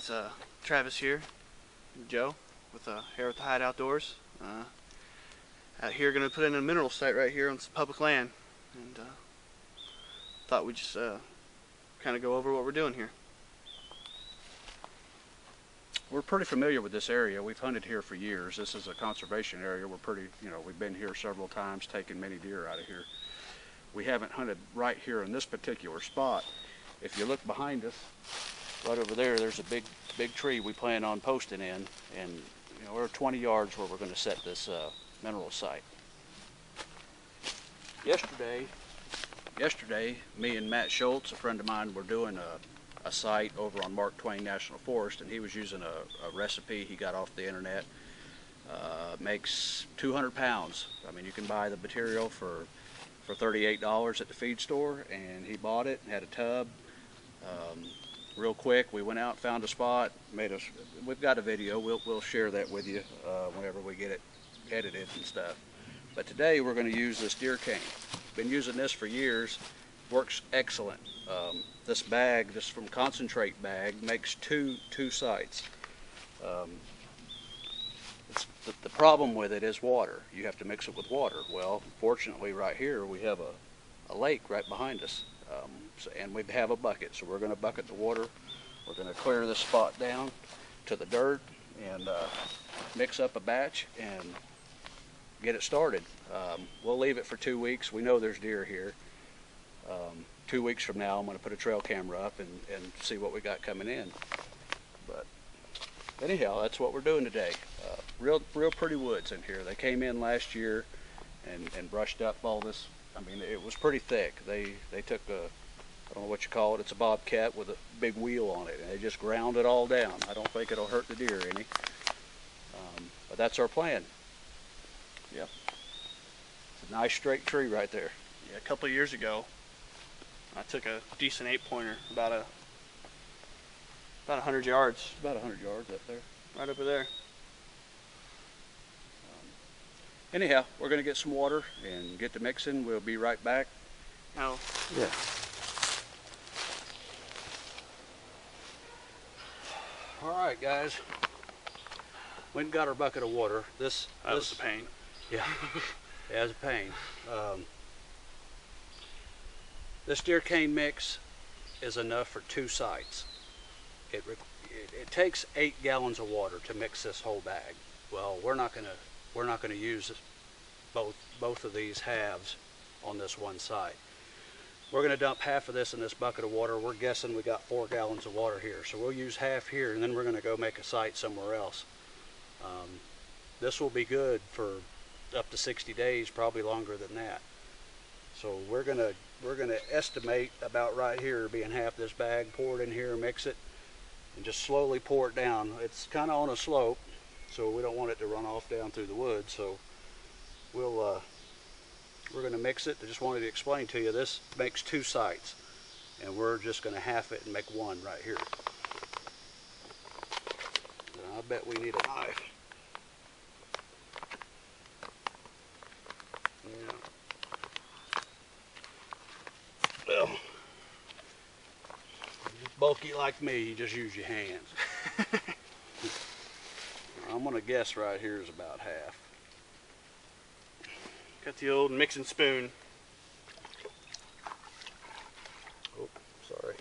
It's Travis here, Joe, with Hair with the Hide Outdoors. Out here, going to put in a mineral site right here on some public land, and thought we'd just kind of go over what we're doing here. We're pretty familiar with this area. We've hunted here for years. This is a conservation area. We're pretty, we've been here several times, taken many deer out of here. We haven't hunted right here in this particular spot. If you look behind us, right over there, there's a big tree we plan on posting in, and we're 20 yards where we're going to set this mineral site. Yesterday, me and Matt Schultz, a friend of mine, were doing a site over on Mark Twain National Forest, and he was using a recipe he got off the internet. Makes 200 pounds. I mean, you can buy the material for $38 at the feed store, and he bought it and had a tub. Real quick, we went out, found a spot, we've got a video, we'll share that with you whenever we get it edited and stuff. But today we're going to use this deer cane. Been using this for years, works excellent. This bag, this from concentrate bag, makes two sites. The problem with it is water. You have to mix it with water. Well, fortunately right here we have a lake right behind us. And we have a bucket, so we're going to bucket the water. We're going to clear this spot down to the dirt and mix up a batch and get it started. We'll leave it for 2 weeks. We know there's deer here. 2 weeks from now I'm going to put a trail camera up and see what we got coming in. But anyhow, that's what we're doing today. Real pretty woods in here. They came in last year and brushed up all this. I mean, it was pretty thick. They took I don't know what you call it, it's a bobcat with a big wheel on it, and they just ground it all down. I don't think it'll hurt the deer any. But that's our plan. Yep. It's a nice straight tree right there. Yeah, a couple of years ago, I took a decent 8-pointer, about 100 yards. About 100 yards up there. Right over there. Anyhow, we're going to get some water and get to mixing. We'll be right back. Now, yeah. All right, guys. We got our bucket of water. This was a pain. Yeah, it was a pain. This deer cane mix is enough for 2 sites. It takes 8 gallons of water to mix this whole bag. Well, we're not gonna use both of these halves on this one site. We're gonna dump half of this in this bucket of water. We're guessing we got 4 gallons of water here, so we'll use half here, and then we're gonna go make a site somewhere else. This will be good for up to 60 days, probably longer than that. So we're gonna estimate about right here being half this bag. Pour it in here, mix it, and just slowly pour it down. It's kind of on a slope, so we don't want it to run off down through the woods. So we're going to mix it. I just wanted to explain to you, this makes 2 sites, and we're just going to half it and make one right here. And I bet we need a knife. Yeah. Well, bulky like me, you just use your hands. I'm going to guess right here is about half. Got the old mixing spoon. Oh, sorry.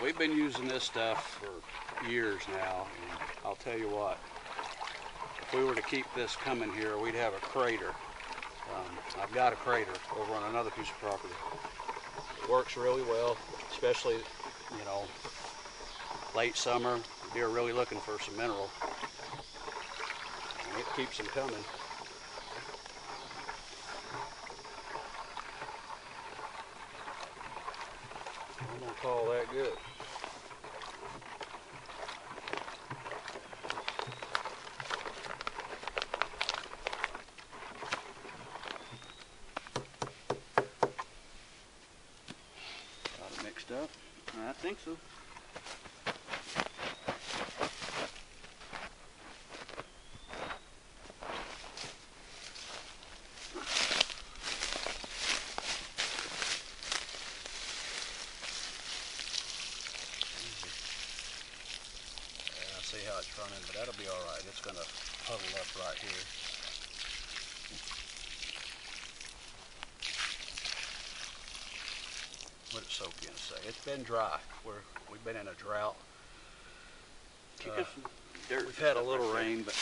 We've been using this stuff for years now, and I'll tell you what, if we were to keep this coming here, we'd have a crater. I've got a crater over on another piece of property. It works really well, especially, late summer. Deer are really looking for some mineral, and it keeps them coming. I'm gonna call that good. Got it mixed up. I think so. much running, but that'll be all right. It's going to huddle up right here. Let it soak in a second. It's been dry. We've been in a drought. We've had a little rain, but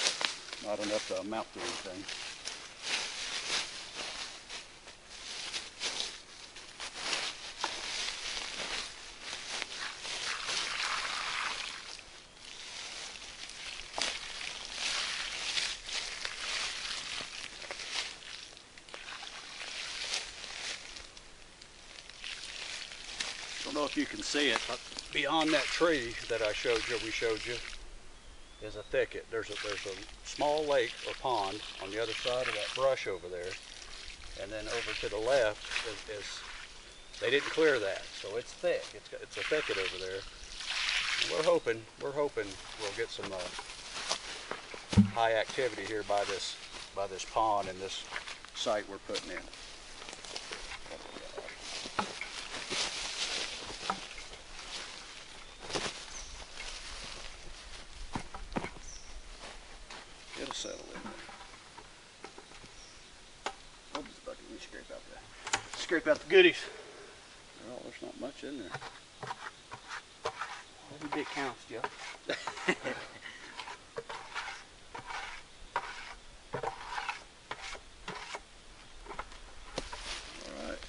not enough to amount to anything. I don't know if you can see it, but beyond that tree that we showed you, is a thicket. There's a small lake or pond on the other side of that brush over there, and then over to the left is they didn't clear that, so it's thick. It's a thicket over there. And we're hoping we'll get some high activity here by this pond and this site we're putting in. It'll settle in there. Hold this bucket, let me scrape out the goodies. Well, there's not much in there. Every bit counts, Joe. Alright.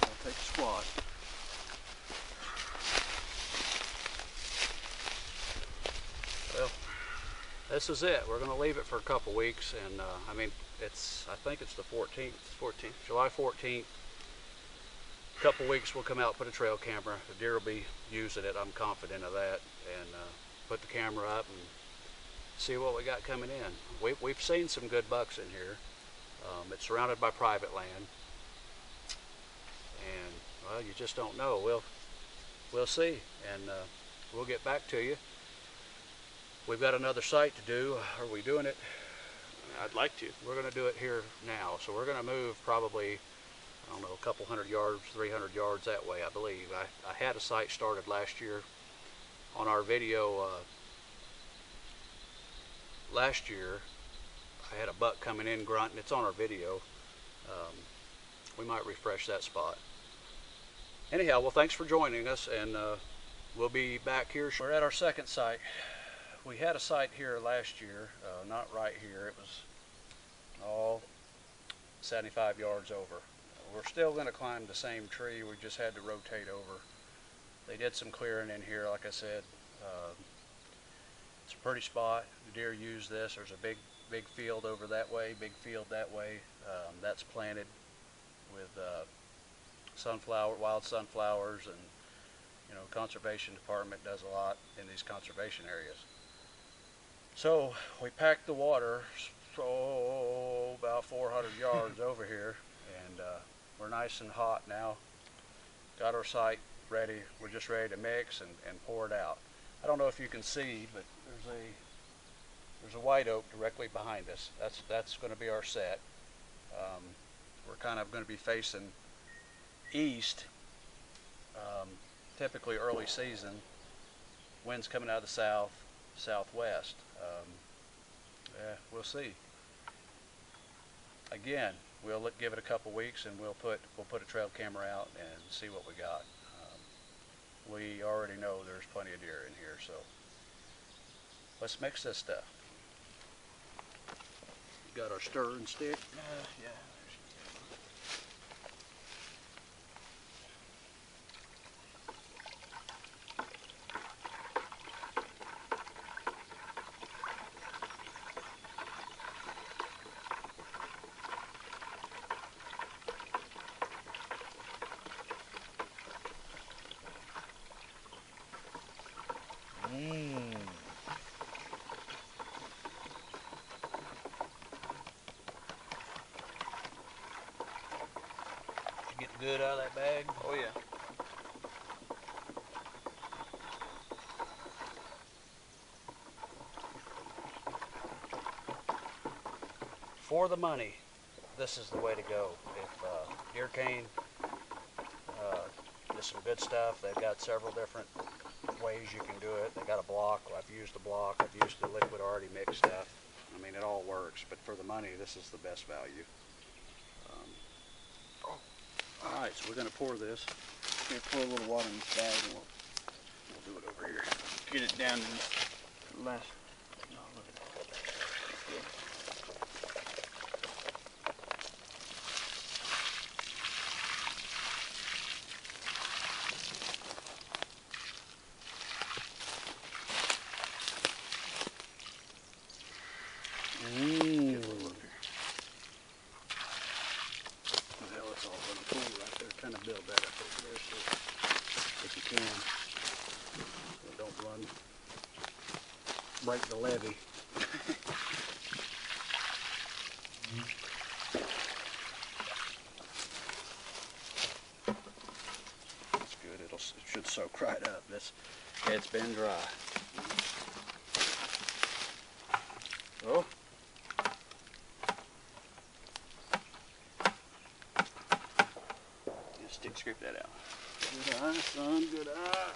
I'll take a squat. Well, this is it. We're going to leave it for a couple weeks, and I mean, I think it's the 14th. 14th. July 14th. A couple weeks we'll come out, put a trail camera. The deer will be using it, I'm confident of that, and put the camera up and see what we got coming in. We've seen some good bucks in here. It's surrounded by private land, and well, you just don't know. We'll see, and we'll get back to you. We've got another site to do. Are we doing it? I'd like to. We're going to do it here now, so we're going to move probably, I don't know, a couple 100 yards, 300 yards that way, I believe. I had a site started last year. On our video last year, I had a buck coming in grunting. It's on our video. We might refresh that spot. Anyhow, well, thanks for joining us, and we'll be back here. We're at our second site. We had a site here last year, not right here. It was all 75 yards over. We're still going to climb the same tree. We just had to rotate over. They did some clearing in here, like I said. It's a pretty spot. The deer use this. There's a big field over that way, big field that way. That's planted with wild sunflowers, and you know, conservation department does a lot in these conservation areas. So we packed the water about 400 yards over here, and we're nice and hot now. Got our site ready. We're just ready to mix and pour it out. I don't know if you can see, but there's a white oak directly behind us. That's going to be our set. We're kind of going to be facing east. Typically early season, winds coming out of the southwest. We'll see. Again, we'll give it a couple weeks, and we'll put a trail camera out and see what we got. We already know there's plenty of deer in here, so let's mix this stuff. Got our stirring stick. Yeah. Get the good out of that bag. Oh yeah. For the money, this is the way to go. If Deer Cane is some good stuff. They've got several different ways you can do it. They got a block. I've used the block. I've used the liquid already mixed stuff. I mean, it all works, but for the money, this is the best value. All right, so we're going to pour this. Here, pour a little water in this bag and we'll do it over here. get it down to the last. Oh, look at that. Well, it's all going to pool right there. Kind of build that up over there, so if you can, so don't break the levee. That's good. It should soak right up. It's been dry. Oh. Stick scrape that out. Good eye, son, good eye.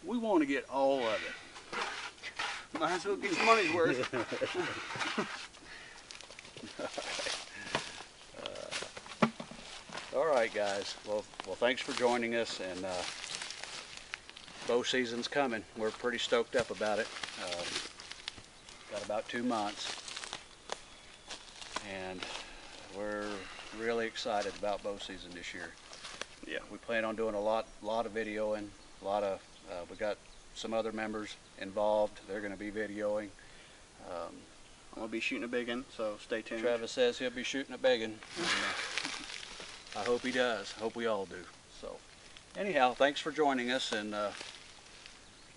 We want to get all of it. Might as well get your money's worth. All right, guys. Well, thanks for joining us, and bow season's coming. We're pretty stoked up about it. Got about 2 months, and we're really excited about bow season this year. Yeah, we plan on doing a lot of videoing. We got some other members involved. They're going to be videoing. I'm gonna be shooting a big one, so stay tuned. Travis says he'll be shooting a big one. I hope he does. Hope we all do. So, anyhow, thanks for joining us, and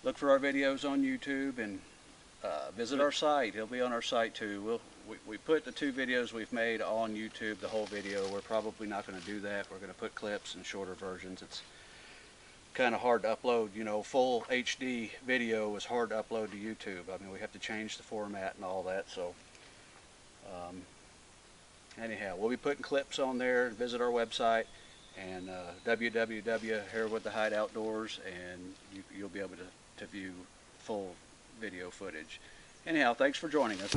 look for our videos on YouTube, and visit our site. It'll be on our site too. We put the 2 videos we've made on YouTube, the whole video. We're probably not going to do that. We're going to put clips and shorter versions. It's kind of hard to upload, you know. Full HD video is hard to upload to YouTube. I mean, we have to change the format and all that. So anyhow, we'll be putting clips on there. Visit our website, and www.herewiththehideoutdoors, and you'll be able to view full video footage. Anyhow, thanks for joining us.